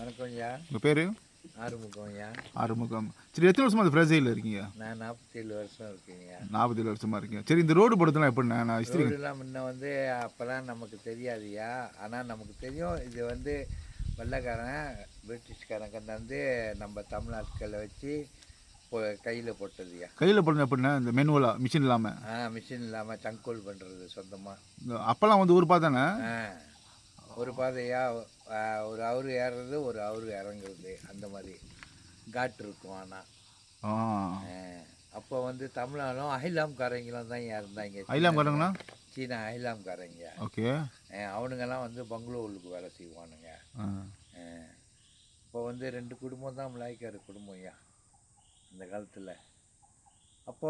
வணக்கம் ஐயா. உங்கள் பேர்? ஆறுமுகம் ஐயா. ஆறுமுகம். சரி, எத்தனை வருஷமா அந்த ஃப்ரேசையில் இருக்கீங்க? நான் 47 வருஷம் இருக்கேங்க. 47 வருஷமா இருக்கீங்க. சரி, இந்த ரோடு போடுறதுலாம் எப்படிண்ணே? நான் ஹிஸ்ட்ரி ரோடுலாம் முன்ன அப்போல்லாம் நமக்கு தெரியாதுயா. ஆனால் நமக்கு தெரியும் இது வெள்ளைக்காரன் பிரிட்டிஷ்காரன் கொண்டாந்து நம்ம தமிழ்நாட்டுக்களை வச்சு கையில் போட்டதுயா. கையில் போடுறது எப்படிண்ணே? இந்த மெனுவலா மிஷின் இல்லாமல்? மிஷின் இல்லாமல் சங்கோல் பண்ணுறது சொந்தமாக. அப்போல்லாம் ஒரு பாதை தானே? ஒரு பாதையா, ஒரு அவரு ஏறுறது ஒரு அவரு இறங்குறது, அந்த மாதிரி காட்டு இருக்கும். ஆனால் அப்போ தமிழாலும் அஹிலாம்காரங்களும் தான் இருந்தாங்க. அஹிலாம்காரங்களா? சீனா அஹிலாம்காரங்க. ஓகே. அவனுங்கெல்லாம் பெங்களூருக்கு வேலை செய்வானுங்க. இப்போ 2 குடும்பம் தான் மலாய்க்கார குடும்பம் ஐயா அந்த காலத்தில். அப்போ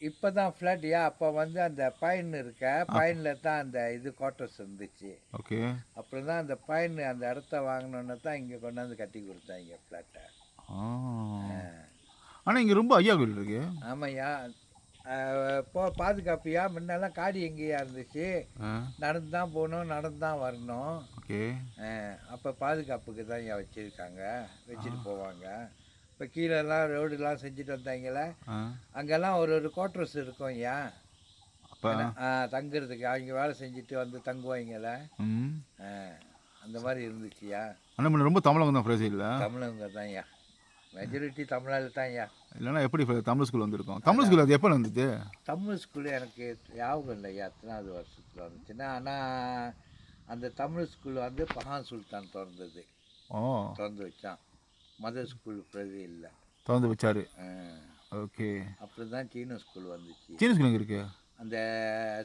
இப்போ தான் ஃப்ளாட்யா. அப்போ அந்த பைன் பைனில் தான் அந்த குவார்ட்டர்ஸ் இருந்துச்சு. ஓகே. அப்புறம் தான் அந்த பைன் அந்த இடத்த வாங்கினோன்னு தான் இங்கே கொண்டாந்து கட்டி கொடுத்தாங்க ஃப்ளாட்டை. ஆனால் இங்கே ரொம்ப ஐயா கோயில் இருக்கு. ஆமாய்யா. பாதுகாப்புயா. முன்னெல்லாம் காடி எங்கேயா இருந்துச்சு, நடந்து தான் போகணும், நடந்து தான் வரணும். ஓகே. அப்போ பாதுகாப்புக்கு தான் ஐயா வச்சுருக்காங்க, வச்சுட்டு போவாங்க. இப்போ கீழெல்லாம் ரோடுலாம் செஞ்சுட்டு வந்தாங்களே, அங்கெல்லாம் ஒரு குவார்ட்டர்ஸ் இருக்கும் ஐயா. அப்போ தங்குறதுக்கு அவங்க வேலை செஞ்சுட்டு தங்குவாங்கள, அந்த மாதிரி இருந்துச்சுயா. ஆனால் ரொம்ப தமிழங்க தான் ஃப்ரேசையில். தமிழங்க தான் ஐயா, மெஜாரிட்டி தமிழால் தான் ஐயா. இல்லைன்னா எப்படி தமிழ் ஸ்கூல் வந்திருக்கோம்? தமிழ் ஸ்கூல் அது எப்போ வந்துச்சு? தமிழ் ஸ்கூலு எனக்கு ஞாபகம் இல்லை ஐயா, எத்தனாவது வருஷத்தில் வந்துச்சுன்னா. ஆனால் அந்த தமிழ் ஸ்கூல் பஹான் சுல்தான் திறந்தது. திறந்து வச்சான். மதர் ஸ்கூல் பிரதி இல்லை, திறந்து வச்சாரு. ஓகே. அப்புறம் தான் சீன ஸ்கூல் வந்துச்சு. சீன ஸ்கூல் எங்கே இருக்கு? அந்த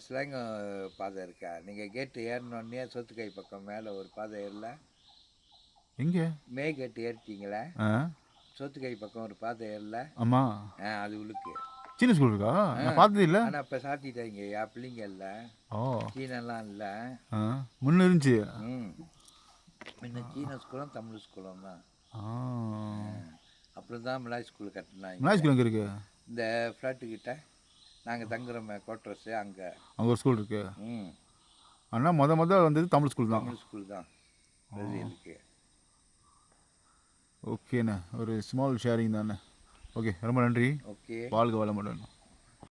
சிலங்க பாதை இருக்கா, நீங்கள் கேட்டு ஏறினோடனே சொத்துக்கை பக்கம் மேலே ஒரு பாதை ஏறல? எங்கே? மே கேட்டு ஏறிட்டீங்களே, சொத்துக்கை பக்கம் ஒரு பாதை ஏறல? ஆமாம். அது உள்ளுக்கு சீன ஸ்கூல் இருக்கா? நான் பார்த்தது இல்லை. ஆனால் இப்போ சாத்திட்டாங்க ஐயா, பிள்ளைங்க இல்லை. சீனெல்லாம் இல்லை, முன்ன இருந்துச்சு. முன்ன சீன ஸ்கூலும் தமிழ் ஸ்கூலும் தான். அப்புறம் தான் மலாய் ஸ்கூல் கட்டினாங்க. மலாய் ஸ்கூல் எங்கே இருக்கு? இந்த ஃப்ளாட்டுக்கிட்ட நாங்கள் தங்குறோமே குவார்ட்டர்ஸு, அங்கே ஒரு ஸ்கூல் இருக்கு. ஆனால் மொதல் வந்தது தமிழ் ஸ்கூல் தான். தமிழ் ஸ்கூல் தான் இருக்கு. ஓகேண்ணே, ஒரு ஸ்மால் ஷேரிங் தானே. ஓகே, ரொம்ப நன்றி. ஓகே, வாழ்க வளமுடன்.